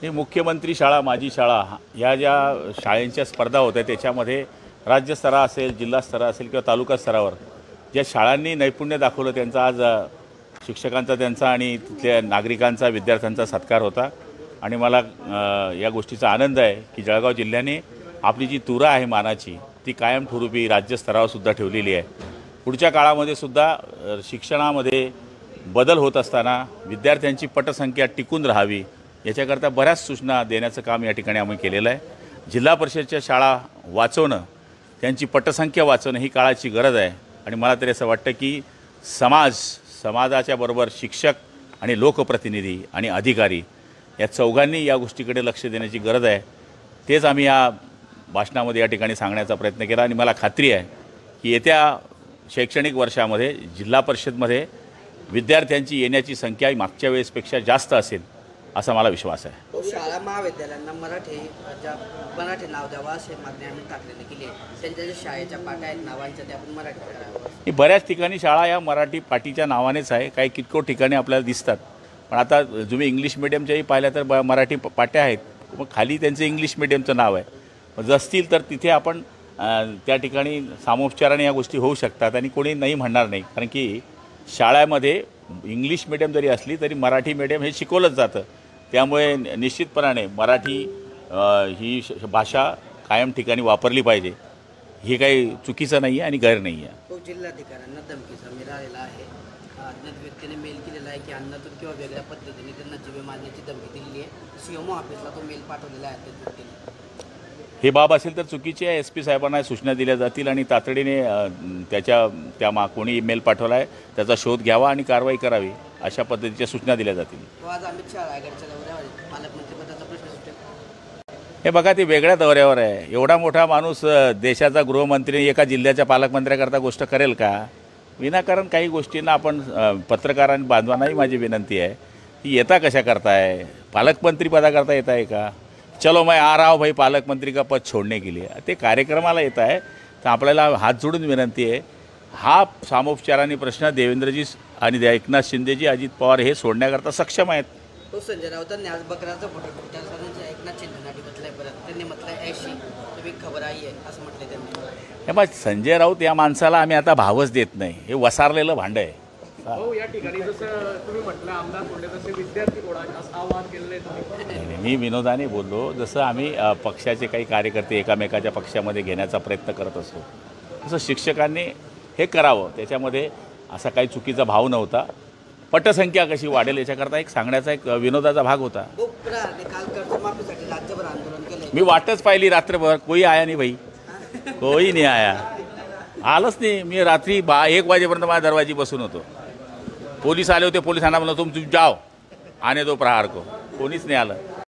ही मुख्यमंत्री शाळा माझी शाळा ह्या ज्या शाळांच्या स्पर्धा होत्या त्याच्यामध्ये राज्यस्तरा असेल, जिल्हास्तरा असेल किंवा तालुका स्तरावर ज्या शाळांनी नैपुण्य दाखवलं त्यांचा आज शिक्षकांचा त्यांचा आणि तिथल्या नागरिकांचा विद्यार्थ्यांचा सत्कार होता। आणि मला या गोष्टीचा आनंद आहे की जळगाव जिल्ह्याने आपली जी तुरा आहे मानाची ती कायमस्वरूपी राज्यस्तरावर सुद्धा ठेवलेली आहे। पुढच्या काळामध्ये सुद्धा शिक्षणामध्ये बदल होत असताना विद्यार्थ्यांची पटसंख्या टिकून राहावी याच्याकरता बऱ्याच सूचना देण्याचं काम या ठिकाणी आम्ही केलेलं आहे। जिल्हा परिषदच्या शाळा वाचवणं, त्यांची पटसंख्या वाचवणं ही काळाची गरज आहे। आणि मला तरी असं वाटतं की समाजाच्या बरोबर शिक्षक आणि लोकप्रतिनिधी आणि अधिकारी या चौघांनी या गोष्टीकडे लक्ष देण्याची गरज आहे। तेच आम्ही या भाषणामध्ये या ठिकाणी सांगण्याचा प्रयत्न केला। आणि मला खात्री आहे की येत्या शैक्षणिक वर्षामध्ये जिल्हा परिषदमध्ये विद्यार्थ्यांची येण्याची संख्या मागच्या वेळेसपेक्षा जास्त असेल असा मला विश्वास आहे। शाळा महाविद्यालयांना मराठी नाव द्यावं असे मागणी आम्ही टाकलेली केली आहे। त्यांच्या ज्या शाळेच्या पाट्या आहेत नावांच्या त्या आपण मराठी करावं। ही बऱ्याच ठिकाणी शाळा या मराठी पाटीच्या नावानेच आहे, काही कितको ठिकाणी आपल्याला दिसतात। पण आता तुम्ही इंग्लिश मिडियमच्याही पाहिल्या तर मराठी पाट्या आहेत, मग खाली त्यांचं इंग्लिश मिडियमचं नाव आहे। मग असतील तर तिथे आपण त्या ठिकाणी सामोपचाराने या गोष्टी होऊ शकतात आणि कोणी नाही म्हणणार नाही। कारण की शाळेमध्ये इंग्लिश मिडियम जरी असली तरी मराठी मिडियम हे शिकवलंच जातं, त्यामुळे निश्चितपणाने मराठी ही भाषा कायम ठिकाणी वापरली पाहिजे। हे काही चुकीचं नाही आहे आणि गैर नाही आहे। जिल्हाधिकाऱ्यांना धमकीचा मिळालेला आहे, अज्ञात व्यक्तीने मेल केलेला आहे की अन्नातून किंवा वेगळ्या पद्धतीने त्यांना जीवे मारण्याची धमकी दिलेली आहे। सीएमओ ऑफिसला तो मेल पाठवलेला आहे त्या व्यक्तीने। हे बाब असेल तर चुकीची आहे। SP साहेबांना सूचना दिल्या जातील आणि तातडीने कोणी ईमेल पाठवला आहे त्याचा शोध घ्यावा आणि कारवाई करावी अशा पद्धतीच्या सूचना दिल्या जातील। आज अमित शहा रायगडच्या दौऱ्यावर पालकमंत्रीपदाचा प्रश्न सुटेल। हे बघा ते वेगळ्या दौऱ्यावर आहे। एवढा मोठा माणूस देशाचा गृहमंत्री एका जिल्ह्याच्या पालकमंत्र्याकरता गोष्ट करेल का? विनाकारण काही गोष्टींना आपण पत्रकारांनी बांधवांनाही माझी विनंती आहे की येता कशा करताय, पालकमंत्री पदाकरता येत आहे का? चलो मैं आ रहा हूँ भाई पालक मंत्री का पद छोड़ने के लिए, ते कार्यक्रमाला येत आहे तर आपल्याला हात जोडून विनंती आहे, हा सामोपचाराने प्रश्न देवेंद्रजी आणि एकनाथ शिंदेजी, अजित पवार हे सोडण्याकरता सक्षम आहेत। तो संजय राऊतांनी आज बकराचा फोटो ट्विटर करून एकनाथ शिंदेना म्हटलंय, परत त्यांनी म्हटलंय ऐशी तुम्ही खबर आई आहे असं म्हटलंय त्यांनी। हे बघ संजय राऊत या माणसाला आम्ही आता भावच देत नाही, हे वसारलेलं भांडं आहे। हो या ठिकाणी जसं तुम्ही म्हटलं आमदार बोलले तसे विद्यार्थी कोणा असं आवाहन केलेलं आहे तुम्ही? मी विनोदाने बोललो, जसं आम्ही पक्षाचे काही कार्यकर्ते एकामेकाच्या पक्षामध्ये घेण्याचा प्रयत्न करत असतो तसं शिक्षकांनी हे करावं। त्याच्यामध्ये असा काही चुकीचा भाव नव्हता। पटसंख्या कशी वाढेल याच्याकरता एक सांगण्याचा एक विनोदाचा भाग होता। काल कर्जमाफीसाठी राज्यभर आंदोलन केलं, मी वाटच पाहिली रात्रभर, कोई आया नाही भाई, कोई नाही आया, आलंच नाही। मी रात्री 1 वाजेपर्यंत माझ्या दरवाजी बसून होतो। पोलीस आले होते, पोलिसांना म्हणलं तुम जाओ आने दो प्रहार को, कोणीच नाही आलं।